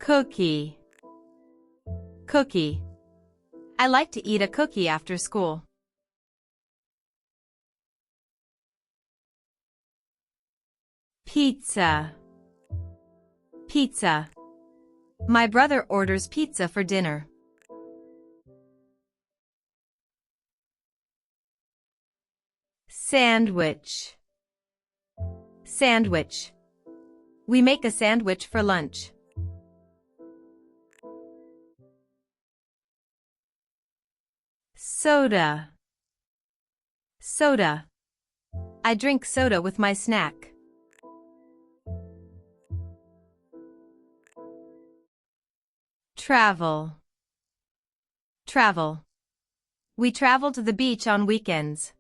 Cookie. Cookie. I like to eat a cookie after school. Pizza. Pizza. My brother orders pizza for dinner. Sandwich. Sandwich. We make a sandwich for lunch. Soda. Soda. I drink soda with my snack. Travel. Travel. We travel to the beach on weekends.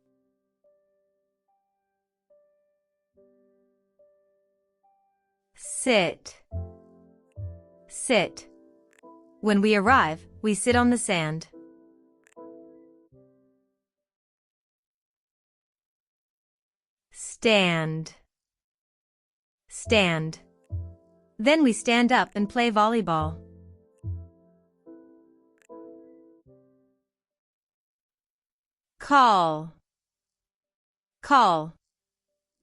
Sit. Sit. When we arrive, we sit on the sand. Stand. Stand. Then we stand up and play volleyball. Call. Call.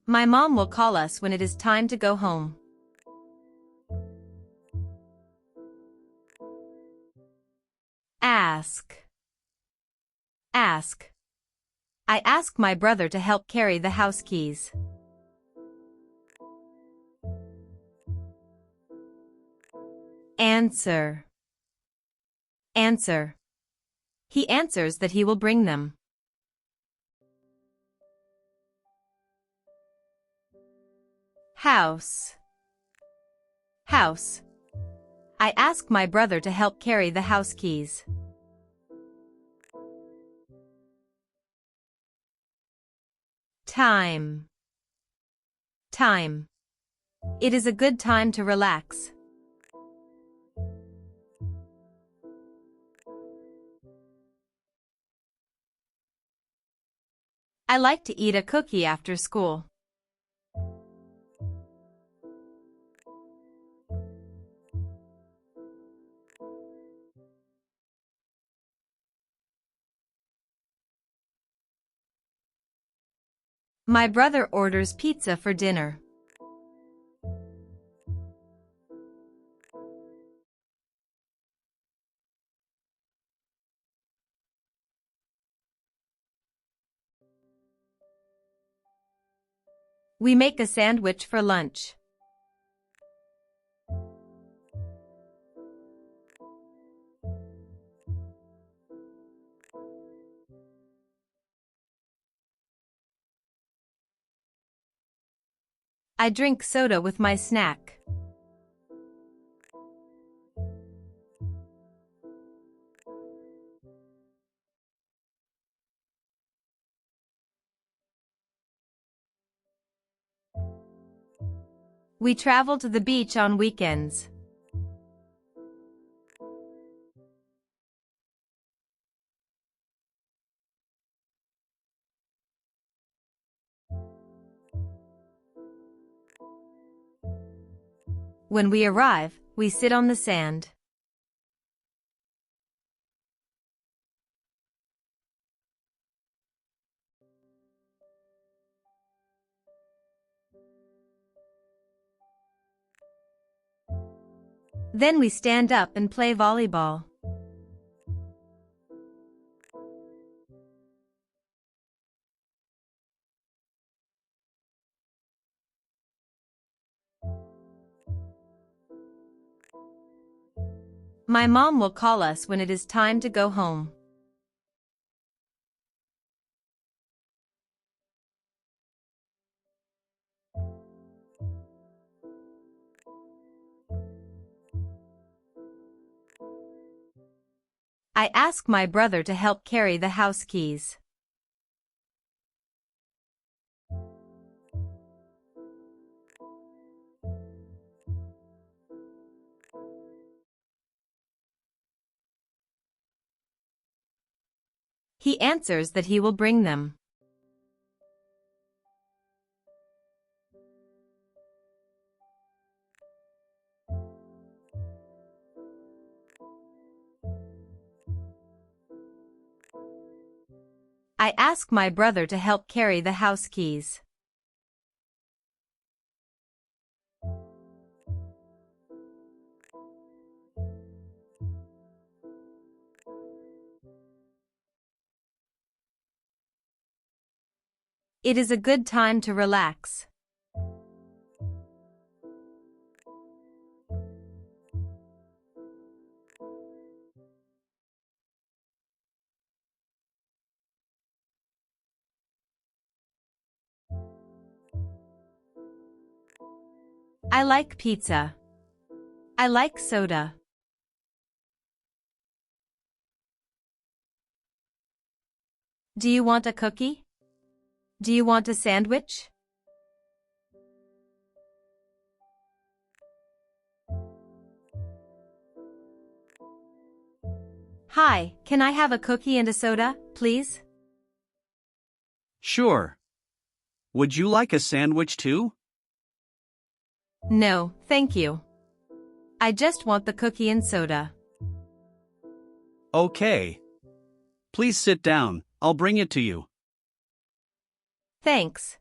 My mom will call us when it is time to go home. Ask. Ask. I ask my brother to help carry the house keys. Answer. Answer. He answers that he will bring them. House. House. I ask my brother to help carry the house keys. Time. Time. It is a good time to relax. I like to eat a cookie after school. My brother orders pizza for dinner. We make a sandwich for lunch. I drink soda with my snack. We travel to the beach on weekends. When we arrive, we sit on the sand. Then we stand up and play volleyball. My mom will call us when it is time to go home. I ask my brother to help carry the house keys. He answers that he will bring them. I ask my brother to help carry the house keys. It is a good time to relax. I like pizza. I like soda. Do you want a cookie? Do you want a sandwich? Hi, can I have a cookie and a soda, please? Sure. Would you like a sandwich too? No, thank you. I just want the cookie and soda. Okay. Please sit down, I'll bring it to you. Thanks.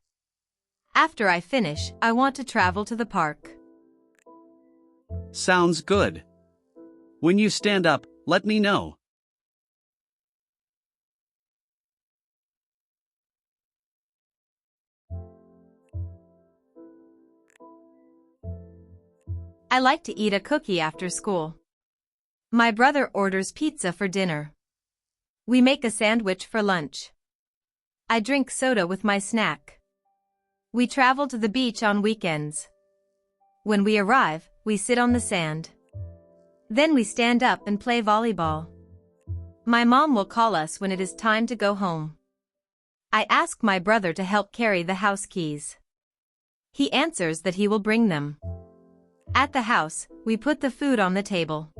After I finish, I want to travel to the park. Sounds good. When you stand up, let me know. I like to eat a cookie after school. My brother orders pizza for dinner. We make a sandwich for lunch. I drink soda with my snack. We travel to the beach on weekends. When we arrive, we sit on the sand. Then we stand up and play volleyball. My mom will call us when it is time to go home. I ask my brother to help carry the house keys. He answers that he will bring them. At the house, we put the food on the table.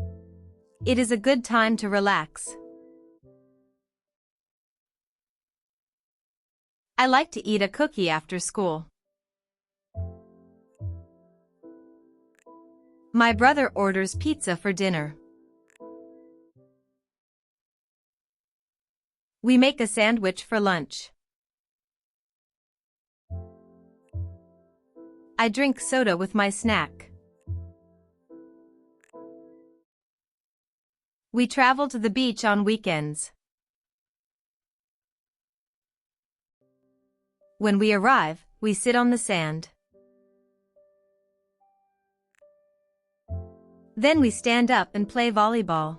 It is a good time to relax. I like to eat a cookie after school. My brother orders pizza for dinner. We make a sandwich for lunch. I drink soda with my snack. We travel to the beach on weekends. When we arrive, we sit on the sand. Then we stand up and play volleyball.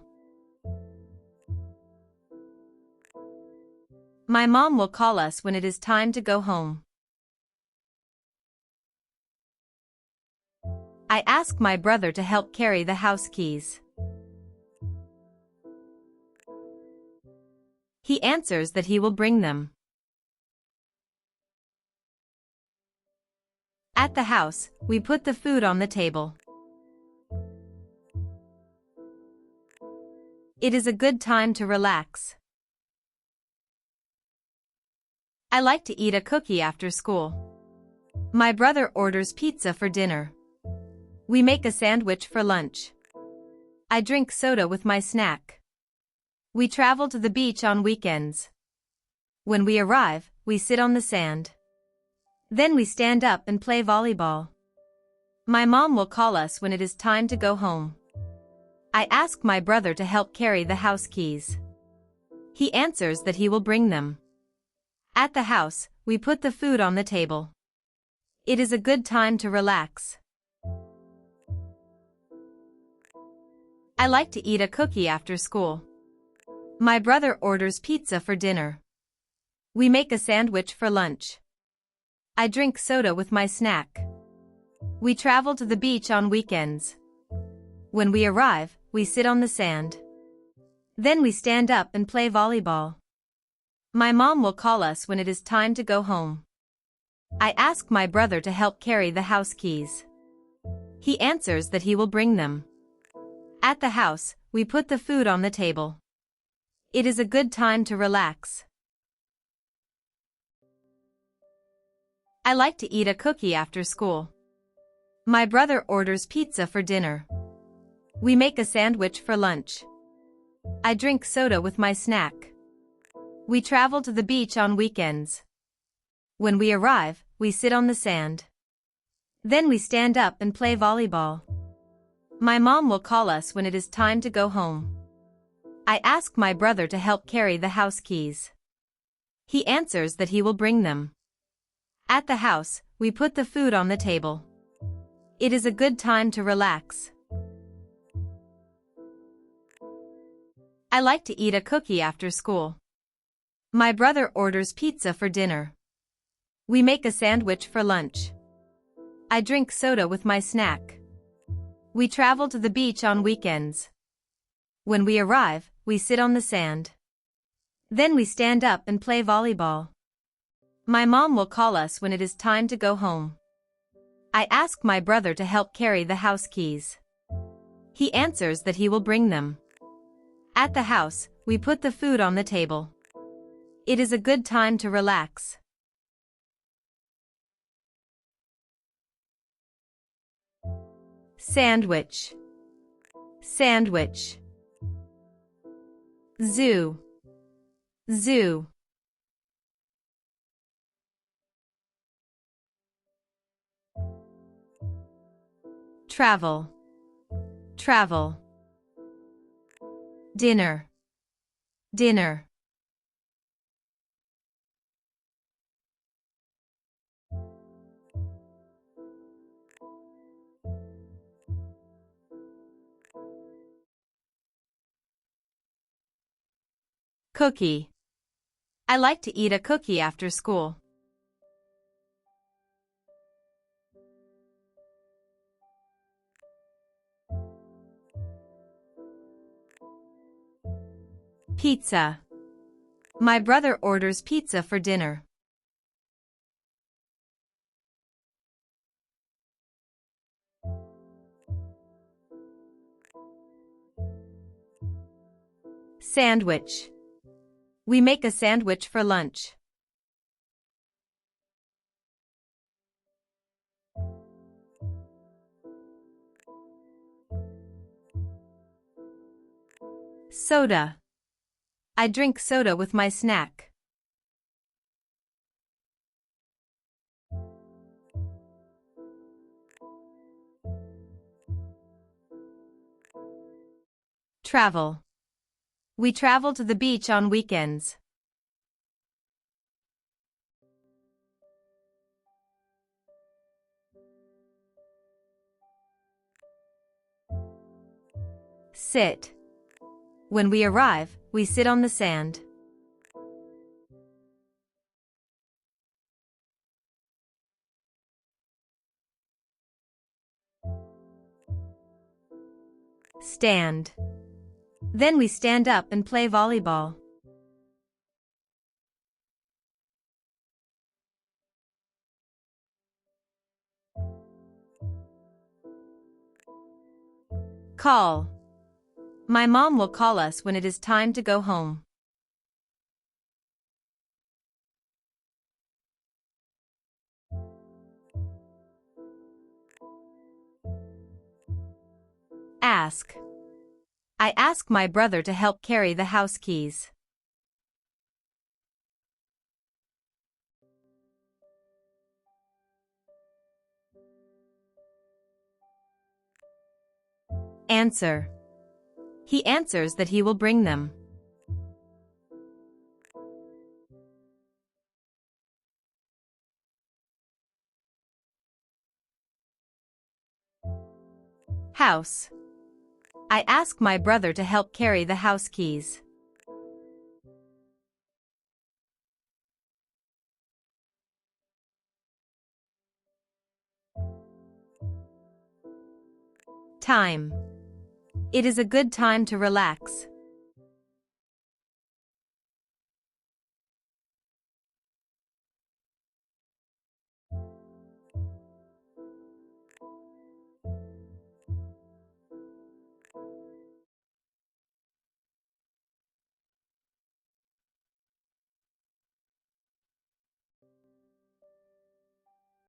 My mom will call us when it is time to go home. I ask my brother to help carry the house keys. He answers that he will bring them. At the house, we put the food on the table. It is a good time to relax. I like to eat a cookie after school. My brother orders pizza for dinner. We make a sandwich for lunch. I drink soda with my snack. We travel to the beach on weekends. When we arrive, we sit on the sand. Then we stand up and play volleyball. My mom will call us when it is time to go home. I ask my brother to help carry the house keys. He answers that he will bring them. At the house, we put the food on the table. It is a good time to relax. I like to eat a cookie after school. My brother orders pizza for dinner. We make a sandwich for lunch. I drink soda with my snack. We travel to the beach on weekends. When we arrive, we sit on the sand. Then we stand up and play volleyball. My mom will call us when it is time to go home. I ask my brother to help carry the house keys. He answers that he will bring them. At the house, we put the food on the table. It is a good time to relax. I like to eat a cookie after school. My brother orders pizza for dinner. We make a sandwich for lunch. I drink soda with my snack. We travel to the beach on weekends. When we arrive, we sit on the sand. Then we stand up and play volleyball. My mom will call us when it is time to go home. I ask my brother to help carry the house keys. He answers that he will bring them. At the house, we put the food on the table. It is a good time to relax. I like to eat a cookie after school. My brother orders pizza for dinner. We make a sandwich for lunch. I drink soda with my snack. We travel to the beach on weekends. When we arrive, we sit on the sand. Then we stand up and play volleyball. My mom will call us when it is time to go home. I ask my brother to help carry the house keys. He answers that he will bring them. At the house, we put the food on the table. It is a good time to relax. Sandwich. Sandwich. Zoo. Zoo. Travel. Travel. Dinner. Dinner. Cookie. I like to eat a cookie after school. Pizza. My brother orders pizza for dinner. Sandwich. We make a sandwich for lunch. Soda. I drink soda with my snack. Travel. We travel to the beach on weekends. Sit. When we arrive, we sit on the sand. Stand. Then we stand up and play volleyball. Call. My mom will call us when it is time to go home. Ask. I ask my brother to help carry the house keys. Answer. He answers that he will bring them. House. I ask my brother to help carry the house keys. Time. It is a good time to relax.